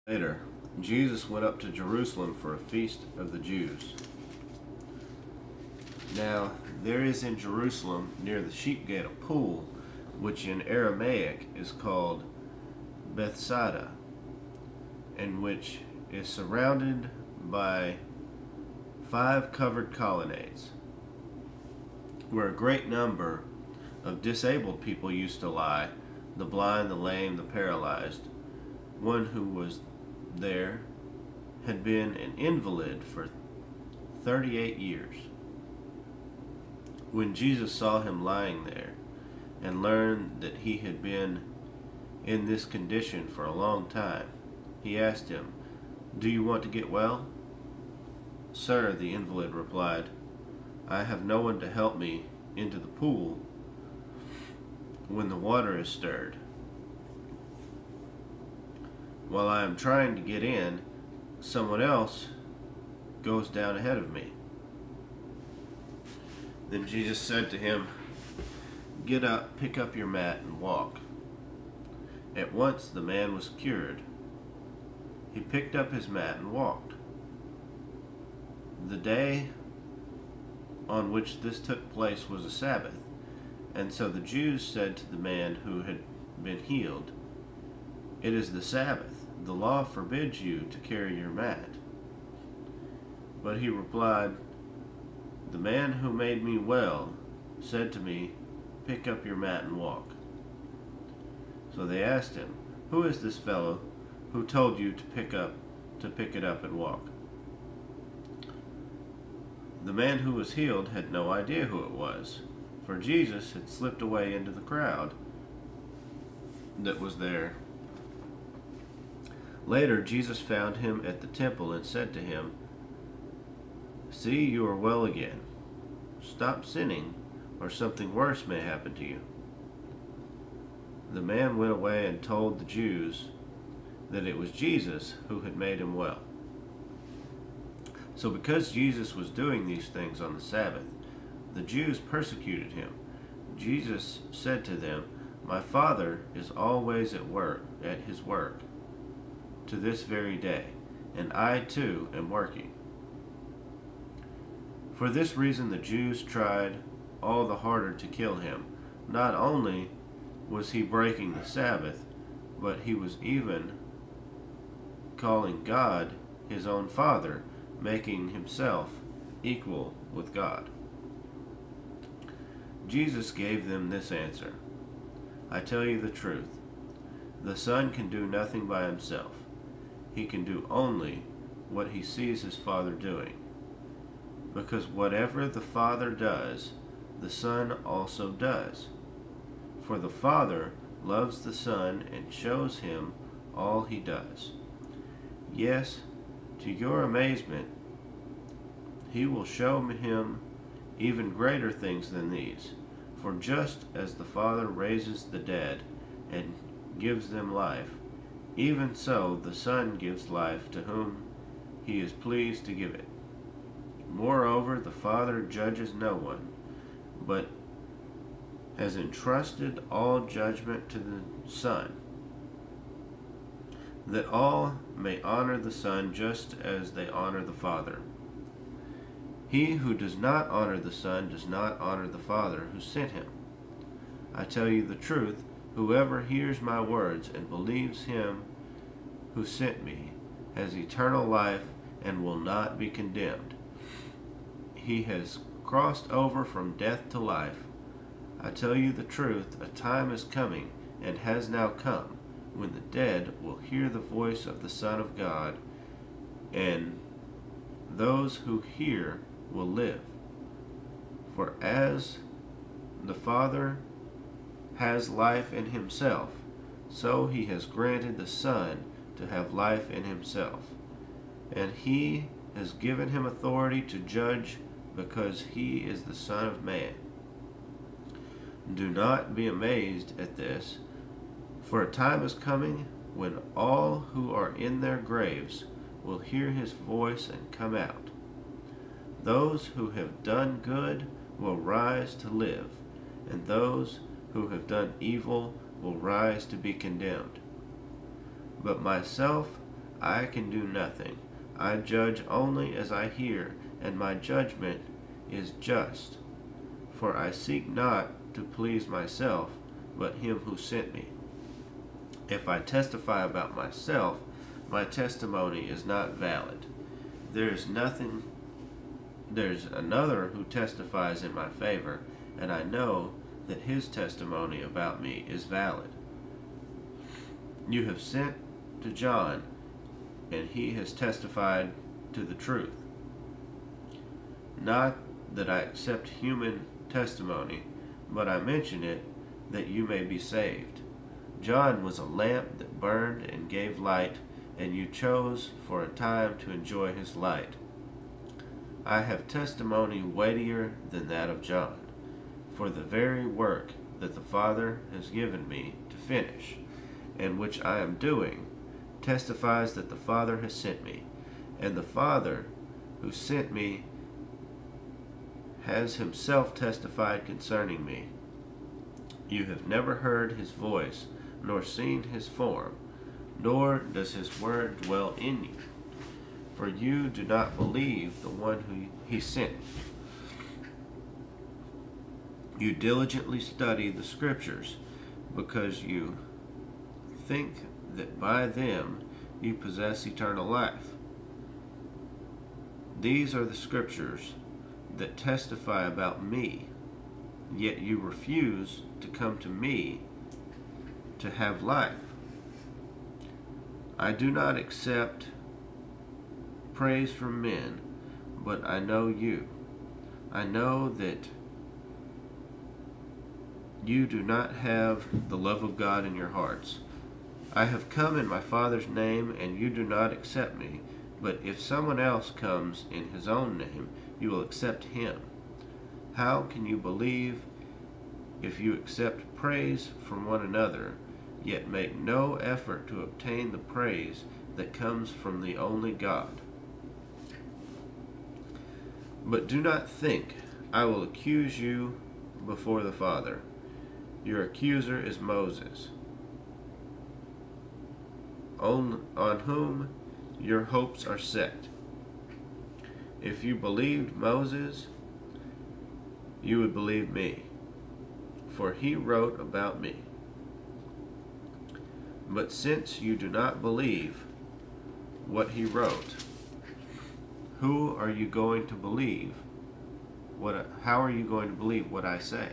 Later, Jesus went up to Jerusalem for a feast of the Jews. Now, there is in Jerusalem near the sheep gate a pool, which in Aramaic is called Bethsaida, and which is surrounded by 5 covered colonnades, where a great number of disabled people used to lie, the blind, the lame, the paralyzed. One who was there had been an invalid for 38 years. When Jesus saw him lying there and learned that he had been in this condition for a long time, he asked him, "Do you want to get well?" "Sir," the invalid replied, "I have no one to help me into the pool when the water is stirred. While I am trying to get in, someone else goes down ahead of me." Then Jesus said to him, "Get up, pick up your mat, and walk." At once the man was cured. He picked up his mat and walked. The day on which this took place was a Sabbath, and so the Jews said to the man who had been healed, "It is the Sabbath. The law forbids you to carry your mat." But he replied, "The man who made me well said to me, 'Pick up your mat and walk.'" So they asked him, "Who is this fellow who told you to pick it up and walk?" The man who was healed had no idea who it was, for Jesus had slipped away into the crowd that was there. Later, Jesus found him at the temple and said to him, "See, you are well again. Stop sinning, or something worse may happen to you." The man went away and told the Jews that it was Jesus who had made him well. So because Jesus was doing these things on the Sabbath, the Jews persecuted him. Jesus said to them, "My Father is always at his work, to this very day, and I too am working." For this reason the Jews tried all the harder to kill him. Not only was he breaking the Sabbath, but he was even calling God his own Father, making himself equal with God. Jesus gave them this answer, "I tell you the truth. The Son can do nothing by himself. He can do only what he sees his Father doing. Because whatever the Father does, the Son also does. For the Father loves the Son and shows him all he does. Yes, to your amazement, he will show him even greater things than these. For just as the Father raises the dead and gives them life, even so the Son gives life to whom he is pleased to give it. Moreover, the Father judges no one, but has entrusted all judgment to the Son, that all may honor the Son just as they honor the Father. He who does not honor the Son does not honor the Father who sent him. I tell you the truth, whoever hears my words and believes him who sent me has eternal life and will not be condemned. He has crossed over from death to life. I tell you the truth, a time is coming, and has now come, when the dead will hear the voice of the Son of God, and those who hear will live. For as the Father has life in himself, so he has granted the Son to have life in himself. And he has given him authority to judge, because he is the Son of Man. Do not be amazed at this, for a time is coming when all who are in their graves will hear his voice and come out. Those who have done good will rise to live, and those who have done evil will rise to be condemned. But myself I can do nothing. I judge only as I hear, and my judgment is just. For I seek not to please myself, but him who sent me. If I testify about myself, my testimony is not valid. There's another who testifies in my favor, and I know that his testimony about me is valid. You have sent to John, and he has testified to the truth. Not that I accept human testimony, but I mention it that you may be saved. John was a lamp that burned and gave light, and you chose for a time to enjoy his light. I have testimony weightier than that of John, for the very work that the Father has given me to finish, and which I am doing, testifies that the Father has sent me, and the Father who sent me has himself testified concerning me. You have never heard his voice, nor seen his form, nor does his word dwell in you, for you do not believe the one who he sent. You diligently study the Scriptures, because you think that by them you possess eternal life. These are the Scriptures that testify about me, yet you refuse to come to me to have life. I do not accept praise from men, but I know you. I know that you do not have the love of God in your hearts. I have come in my Father's name, and you do not accept me. But if someone else comes in his own name, you will accept him. How can you believe if you accept praise from one another, yet make no effort to obtain the praise that comes from the only God? But do not think I will accuse you before the Father. Your accuser is Moses, on whom your hopes are set. If you believed Moses, you would believe me, for he wrote about me. But since you do not believe what he wrote, how are you going to believe what I say?